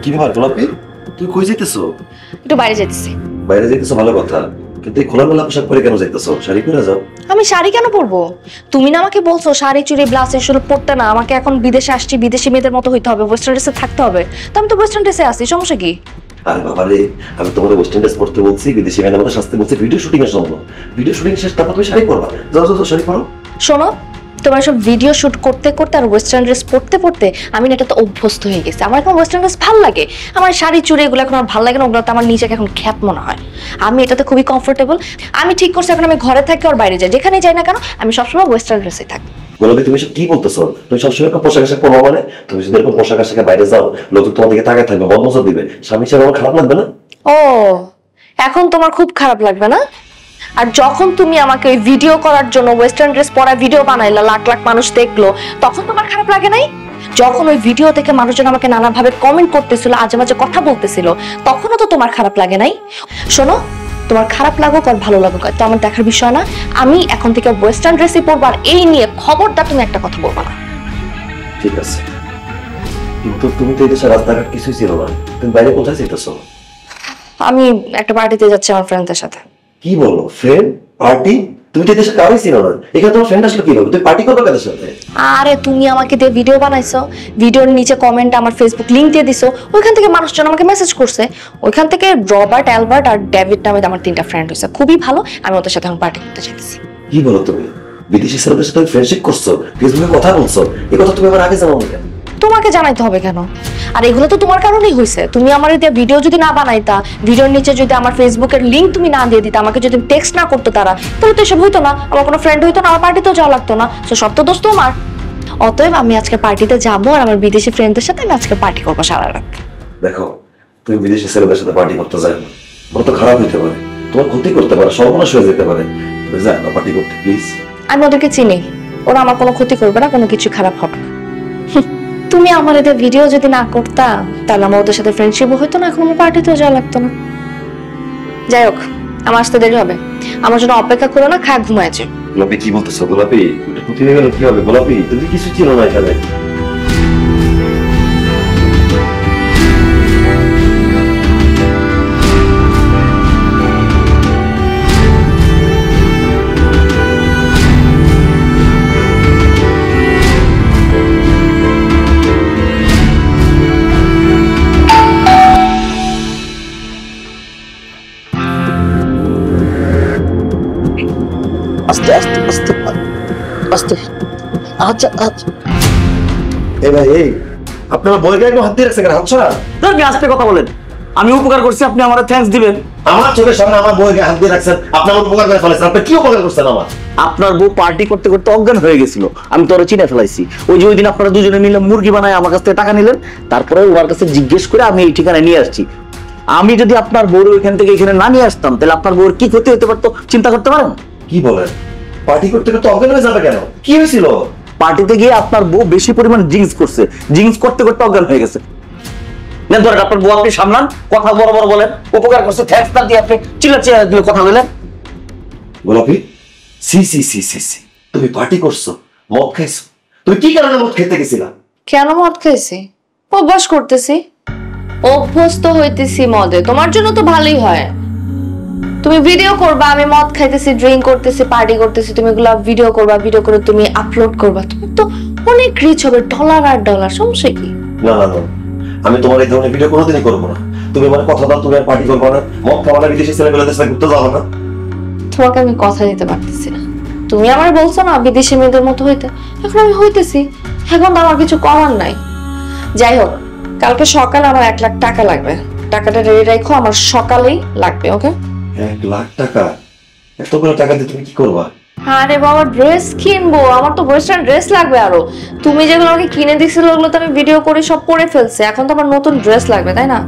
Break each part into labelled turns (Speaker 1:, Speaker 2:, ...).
Speaker 1: কি ব্যাপার গোলাপি, তুই কই যাইতেছো?
Speaker 2: একটু বাইরে যাইতেছি।
Speaker 1: বাইরে যাইতেছো ভালো কথা, কিন্তু এই খোলামেলা পোশাক পরে কেন যাইতেছো? শাড়ি পরে যাও।
Speaker 2: আমি শাড়ি কেন পরবো? তুমি না আমাকে বলছো শাড়ি চুড়ি ব্লাউজ এসব পরতে না, আমাকে এখন বিদেশে আসছি, বিদেশি মেয়েদের মতো হইতে হবে, ওয়েস্টার্ন ড্রেসে থাকতে হবে। তো আমি তো ওয়েস্টার্ন ড্রেসে আছি, সমস্যা কি?
Speaker 1: আরে বাবা রে, আমি তোমার ওয়েস্টার্ন ড্রেস পরতে বলছি, বিদেশি মেয়েদের মতো সাজতে বলছি ভিডিও শুটিং এর জন্য। ভিডিও শুটিং শেষ, তারপর তুমি শাড়ি পরবা। যাও যাও যাও, শাড়ি পরো।
Speaker 2: শোনো, তোমার সব ভিডিও শুট করতে করতে আর ওয়েস্টার্ন ড্রেস পরতে পরতে আমি না এটা তো অভ্যস্ত হয়ে গেছি। আমার এখন ওয়েস্টার্ন ড্রেস ভালো লাগে, আমার শাড়ি চুড়ি এগুলো এখন আর ভালো লাগে না, ওগুলোতে আমার নিজেকে এখন খ্যাত মনে হয়। আমি এটাতে খুবই কমফোর্টেবল। আমি ঠিক করছি এখন আমি ঘরে থাকি আর বাইরে যাই, যেখানেই যাই না কেন আমি সবসময় ওয়েস্টার্ন ড্রেসে থাকি।
Speaker 1: গোলাপি, তুমি সব কি বলতেছো? তুমি সবসময় একটা পোশাক আশাক পরবা মানে? তুমি যদি এরকম পোশাক আশাকে বাইরে যাও, লোক তোমার দিকে তাকায় থাকবে, বদনজর দিবে, স্বামী হিসেবে আমার খারাপ লাগবে না?
Speaker 2: ও, এখন তোমার খুব খারাপ লাগবে না? আর যখন তুমি আমাকে ওই ভিডিও করার জন্য ওয়েস্টার্ন ড্রেস পরা ভিডিও বানাইলা, লাখ লাখ মানুষ দেখলো, তখন তোমার খারাপ লাগে নাই? যখন ওই ভিডিও থেকে মানুষজন আমাকে নানাভাবে কমেন্ট করতেছিল, আজে বাজে কথা বলতেছিল, তখনও তো তোমার খারাপ লাগে নাই? শোনো, তোমার খারাপ লাগুক আর ভালো লাগুক তো আমার দেখার বিষয় না। আমি এখন থেকে ওয়েস্টার্ন ড্রেসই পরবো, আর এই নিয়ে খবরদার তুমি একটা কথা বলবা না।
Speaker 1: ঠিক আছে, কিন্তু তুমি তো এই দেশের রাস্তাঘাট কিছুই ছিল না, তুমি বাইরে কোথায় যেতেছো?
Speaker 2: আমি একটা পার্টিতে যাচ্ছি আমার ফ্রেন্ডদের সাথে।
Speaker 1: কি বলো, ফ্রেন্ড পার্টি? তুমি তো এই দেশে কারোই ছিল না, এখানে তোমার ফ্রেন্ড আসলে কিভাবে? তুমি পার্টি করবে কাদের সাথে?
Speaker 2: আরে তুমি আমাকে দিয়ে ভিডিও বানাইছো, ভিডিওর নিচে কমেন্ট আমার ফেসবুক লিংক দিয়ে দিছো, ওইখান থেকে মানুষজন আমাকে মেসেজ করছে, ওইখান থেকে রবার্ট, অ্যালবার্ট আর ডেভিড নামে আমার 3টা ফ্রেন্ড হয়েছে, খুবই ভালো। আমি ওদের সাথে এখন পার্টি করতে চাইতেছি।
Speaker 1: কি বলো তুমি? বিদেশি ছেলেদের সাথে ফ্রেন্ডশিপ করছো, ফেসবুকে কথা বলছো, এই কথা তুমি আমার আগে জানাও না কেন?
Speaker 2: তোমাকে জানাইতে হবে কেন? আর এগুলো তো তোমার কারণেই হয়েছে। তুমি আমার দিয়ে ভিডিও যদি না বানাইতা, ভিডিওর নিচে যদি আমার ফেসবুকের লিংক তুমি না দিয়ে দিতা, আমাকে যদি টেক্সট না করতো তারা, তাহলে তো এসব হইতো না, আমার কোনো ফ্রেন্ড হইতো না, আমার পার্টিতেও যাওয়া লাগতো না। তো সব তো দোষ তোমার। অতএব আমি আজকে পার্টিতে যাবো আর আমার বিদেশি ফ্রেন্ডদের সাথে আমি আজকে পার্টি করবো সারা রাত।
Speaker 1: দেখো, তুমি বিদেশি ছেলেদের সাথে পার্টি করতে যাও না, ওরা তো খারাপ হইতে পারে, তোমার ক্ষতি করতে পারে, সর্বনাশ হয়ে যেতে পারে। তুমি যাও না পার্টি করতে প্লিজ।
Speaker 2: আমি ওদেরকে চিনি, ওরা আমার কোনো ক্ষতি করবে না, কোনো কিছু খারাপ হবে না। তুমি আমার এদের ভিডিও যদি না করতা, তাহলে আমার ওদের সাথে ফ্রেন্ডশিপও হইতো না, এখন আমার পার্টিতেও যাওয়া লাগতো না। যাই হোক, আমার আসতে দেরি হবে, আমার জন্য অপেক্ষা করো না, খায় ঘুমায় যাও।
Speaker 1: গোলাপি, কি বলতেছো? গোলাপি, ওটা ক্ষতি হয়ে গেল কি হবে? গোলাপি, তুমি কিছু ছিল না এখানে।
Speaker 3: আস্তে আস্তে আস্তে আস্তে, আচ্ছা আচ্ছা।
Speaker 1: এই ভাই, এই আপনার বই গায়ে হাত দিয়ে রাখছে কেন? হাত ছড়া।
Speaker 3: আপনি আস্তে কথা বলেন, আমি উপকার করছি, আপনি আমার থ্যাঙ্কস দিবেন।
Speaker 1: আমার চোখের সামনে আমার বই গায়ে হাত দিয়ে রাখছেন, আপনি আমার উপকার করে ফেলেছেন। আপনি কি উপকার করছেন আমার?
Speaker 3: আপনার বউ পার্টি করতে করতে অজ্ঞান হয়ে গেছিল, আমি তো ওরা চিনে ফেলাইছি। ওই যে ওই দিন আপনারা দুজনে মিলে মুরগি বানায় আমার কাছ থেকে টাকা নিলেন, তারপরে ওর কাছে জিজ্ঞেস করে আমি এই ঠিকানায় নিয়ে আসছি। আমি যদি আপনার বউর ওইখান থেকে এখানে না নিয়ে আসতাম, তাহলে আপনার বউর কি ক্ষতি হতে পারতো চিন্তা করতে পারেন?
Speaker 1: কি বলেন? পার্টি করতে করতে অজ্ঞান হয়ে যাবে কেন? কি হয়েছিল?
Speaker 3: পার্টিতে গিয়ে আপনার বউ বেশি পরিমাণ ড্রিঙ্কস করছে, ড্রিঙ্কস করতে করতে অজ্ঞান হয়ে গেছে। নেন ধরেন, আপনার বউ আপনি সামলান, কথা বড় বড় বলেন, উপকার করছে, থ্যাঙ্কস না দিয়ে আপনি চিল্লা দিয়ে কথা বলেন।
Speaker 1: গোলাপি, সি সি সি সি সি, তুমি পার্টি করছো, মদ খাইছো? তুমি কি কারণে মদ খেতে গেছিলা?
Speaker 2: কেন মদ খাইছি? অভ্যাস করতেছি, অভ্যস্ত হইতেছি মদে, তোমার জন্য তো ভালোই হয়। তুমি ভিডিও করবা, আমি মদ খাইতেছি, ড্রিঙ্ক করতেছি, পার্টি করতেছি, তুমি এগুলা ভিডিও করবা, ভিডিও করে তুমি আপলোড করবা, তুমি তো অনেক রিচ হবে, ডলার আর ডলার, সমস্যা কি?
Speaker 1: না না না, আমি তোমার এই ধরনের ভিডিও কোনোদিনই করবো না। তুমি আমার কথা দাও, তুমি আর পার্টি করবো না, মদ খাওয়া না, বিদেশি ছেলেগুলোদের সাথে ঘুরতে যাবো না।
Speaker 2: তোমাকে আমি কথা দিতে পারতেছি না। তুমি আমার বলছো না বিদেশি মেয়েদের মতো হইতে, এখন আমি হইতেছি, এখন তো আমার কিছু করার নাই। যাই হোক, কালকে সকালে আমার 1 লাখ টাকা লাগবে, টাকাটা রেডি রাখো, আমার সকালেই লাগবে। ওকে?
Speaker 1: 1 লাখ টাকা? এতগুলো টাকা দিয়ে তুমি কি করবা?
Speaker 2: আরে বাবা, ড্রেস কিনবো, আমার তো ওয়েস্টার্ন ড্রেস লাগবে আরো। তুমি যেগুলো আমাকে কিনে দিছিলে ওগুলো তো আমি ভিডিও করে সব পরে ফেলছি, এখন তো আমার নতুন ড্রেস লাগবে, তাই না?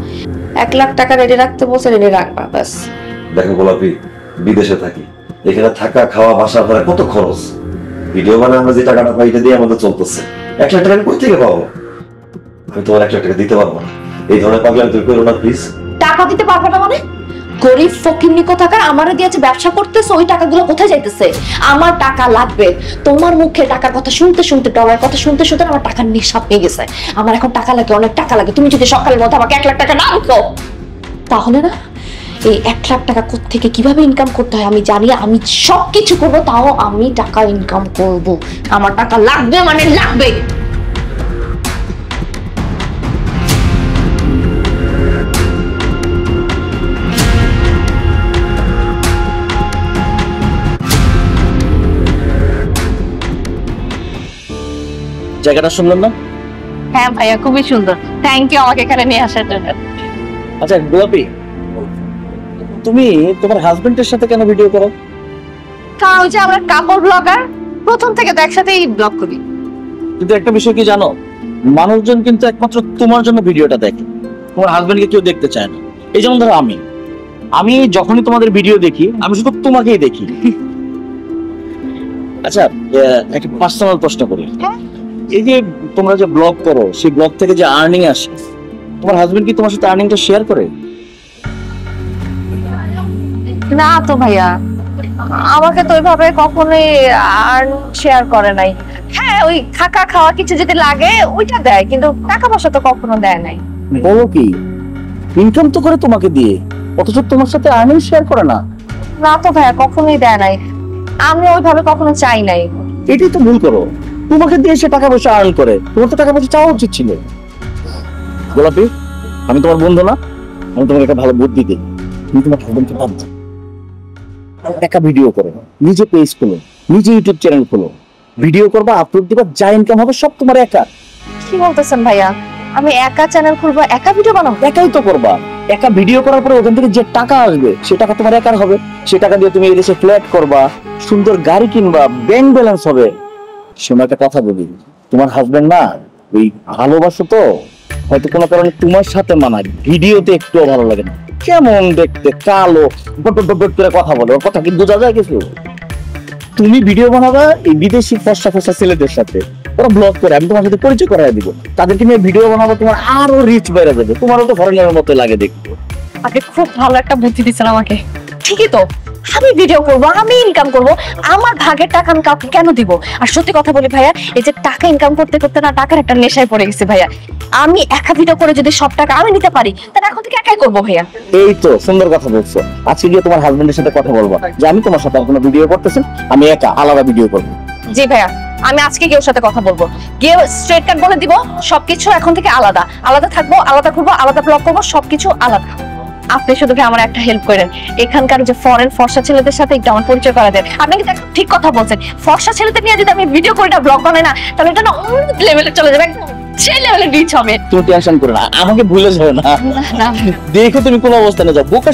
Speaker 2: 1 লাখ টাকা রেডি রাখতে বলছে, রেডি রাখবা বাস।
Speaker 1: দেখো গোলাপি, বিদেশে থাকি, এখানে থাকা খাওয়া বাসা ভাড়া কত খরচ। ভিডিও বানায় আমরা যে টাকাটা পাই এটা দিয়ে আমাদের চলতেছে। 1 লাখ টাকা আমি কই থেকে পাবো? আমি তোমার 1 লাখ টাকা দিতে পারবো না। এই ধরনের পাগলামি তুমি করো না প্লিজ।
Speaker 2: টাকা দিতে পারবে না মানে? গরিব ফকিন্নি কোথাকার আমারে দিয়েছে ব্যবসা করতেছে, ওই টাকাগুলো কোথায় যাইতেছে? আমার টাকা লাগবে। তোমার মুখে টাকার কথা শুনতে শুনতে, ডলার কথা শুনতে শুনতে আমার টাকার নেশা পেয়ে গেছে। আমার এখন টাকা লাগে, অনেক টাকা লাগে। তুমি যদি সকালের মধ্যে আমাকে 1 লাখ টাকা না দিতো, তাহলে না এই 1 লাখ টাকা কোত্থেকে কিভাবে ইনকাম করতে হয় আমি জানি। আমি সবকিছু করবো, তাও আমি টাকা ইনকাম করব। আমার টাকা লাগবে মানে লাগবে।
Speaker 3: জায়গাটা শুনলেন না?
Speaker 2: হ্যাঁ ভাইয়া, খুবই সুন্দর। থ্যাংক ইউ আমাকে এখানে নিয়ে আসার জন্য।
Speaker 3: আচ্ছা গোলাপি, তুমি তোমার হাজবেন্ডের সাথে কেন ভিডিও করো?
Speaker 2: কারণ ওই যে আমরা কাপড় ব্লগার, প্রথম থেকে তো একসাথেই ব্লগ করি।
Speaker 3: কিন্তু একটা বিষয় কি জানো, মানুষজন কিন্তু একমাত্র তোমার জন্য ভিডিওটা দেখে, তোমার হাজবেন্ডকে কেউ দেখতে চায় না। এই যেমন ধরো আমি যখনই তোমাদের ভিডিও দেখি আমি শুধু তোমাকেই দেখি। আচ্ছা একটা পার্সোনাল প্রশ্ন করি, এই যে তোমরা যে ব্লগ করো, সেই ব্লগ থেকে যে আর্নিং আসে, তোমার হাজবেন্ড কি তোমার সাথে আর্নিংটা শেয়ার করে?
Speaker 2: না তো ভাইয়া, আমাকে তো ওইভাবে কখনোই আর শেয়ার করে নাই। হ্যাঁ, ওই থাকা খাওয়া কিছু যদি লাগে ওইটা দেয়, কিন্তু টাকা পয়সা তো কখনো দেয় নাই।
Speaker 3: বলো কি, ইনকাম তো করে তোমাকে দিয়ে, অথচ তোমার সাথে আর্নিং শেয়ার করে না?
Speaker 2: না তো ভাইয়া, কখনোই দেয় নাই। আমি ওইভাবে কখনো চাই নাই।
Speaker 3: এটাই তো ভুল করো, তোমাকে দিয়ে সে টাকা পয়সা আর্ন করে, তোমার তো টাকা পয়সা চাওয়া উচিত ছিল। গোলাপি, আমি তোমার বন্ধু না? আমি তোমাকে একটা ভালো বুদ্ধি দিই, তুমি তোমার হাজবেন্ডকে বাদ দাও, একা ভিডিও করো, নিজে পেজ খোলো, নিজে ইউটিউব চ্যানেল খোলো, ভিডিও করবা, আপলোড দিবা, যা ইনকাম হবে সব তোমার একা।
Speaker 2: কি বলতেছেন ভাইয়া? আমি একা চ্যানেল খুলবো, একা ভিডিও বানাবো?
Speaker 3: একাই তো করবা। একা ভিডিও করার পরে ওখান থেকে যে টাকা আসবে সে টাকা তোমার একার হবে। সে টাকা দিয়ে তুমি এই দেশে ফ্ল্যাট করবা, সুন্দর গাড়ি কিনবা, ব্যাংক ব্যালেন্স হবে। শোনো একটা কথা বলি, তোমার হাজবেন্ড না ওই ভালোবাসো তো, হয়তো কোনো কারণে তোমার সাথে মানায়, ভিডিওতে একটুও ভালো লাগে না, কেমন দেখতে, কালো, বট করে কথা বলে, ওর কথা কি বোঝা যায় কিছু? তুমি ভিডিও বানাবা এই বিদেশি ফর্সা ফর্সা ছেলেদের সাথে, ওরা ব্লগ করে, আমি তোমার সাথে পরিচয় করাই দিব, তাদেরকে নিয়ে ভিডিও বানাবো, তোমার আরো রিচ বেড়ে যাবে, তোমারও তো ফরেনারের মতো লাগে দেখতে।
Speaker 2: আপনি খুব ভালো একটা বুদ্ধি দিচ্ছেন আমাকে। ঠিকই তো, আমি ভিডিও করব, আমি ইনকাম করব, আমার ভাগের টাকা আমি কাউকে কেন দিব? আর সত্যি কথা বলি ভাইয়া, এই যে টাকা ইনকাম করতে করতে না টাকার একটা নেশায় পড়ে গেছে ভাইয়া। আমি একা ভিডিও করে যদি সব টাকা আমি নিতে পারি, তাহলে এখন থেকে একাই করবো ভাইয়া।
Speaker 3: এই তো সুন্দর কথা বলছো। আজকে গিয়ে তোমার হাজবেন্ডের সাথে কথা বলবো যে আমি তোমার সাথে কোনো ভিডিও করতেছি, আমি একা আলাদা ভিডিও করবো।
Speaker 2: জি ভাইয়া, আমি আজকে গিয়ে ওর সাথে কথা বলবো, গিয়ে স্ট্রেট কাট বলে দিব সবকিছু এখন থেকে আলাদা আলাদা থাকবো, আলাদা করবো, আলাদা ব্লগ করবো, সবকিছু আলাদা। আপনি শুধু আমার একটা হেল্প করেন, এখানকার যে ফরেন ফর্সা ছেলেদের সাথে একটু আমার পরিচয় করা দেন। আপনি কিন্তু ঠিক কথা বলছেন, ফর্সা ছেলেদের নিয়ে যদি আমি ভিডিও করি না, ব্লগ বানাই না, তাহলে এটা না অন্য লেভেলে চলে যাবে, একদম সেই লেভেলে রিচ হবে।
Speaker 3: তুমি টেনশন করো না, আমাকে ভুলে যাবে না। দেখো তুমি কোন অবস্থানে যাও, বোকা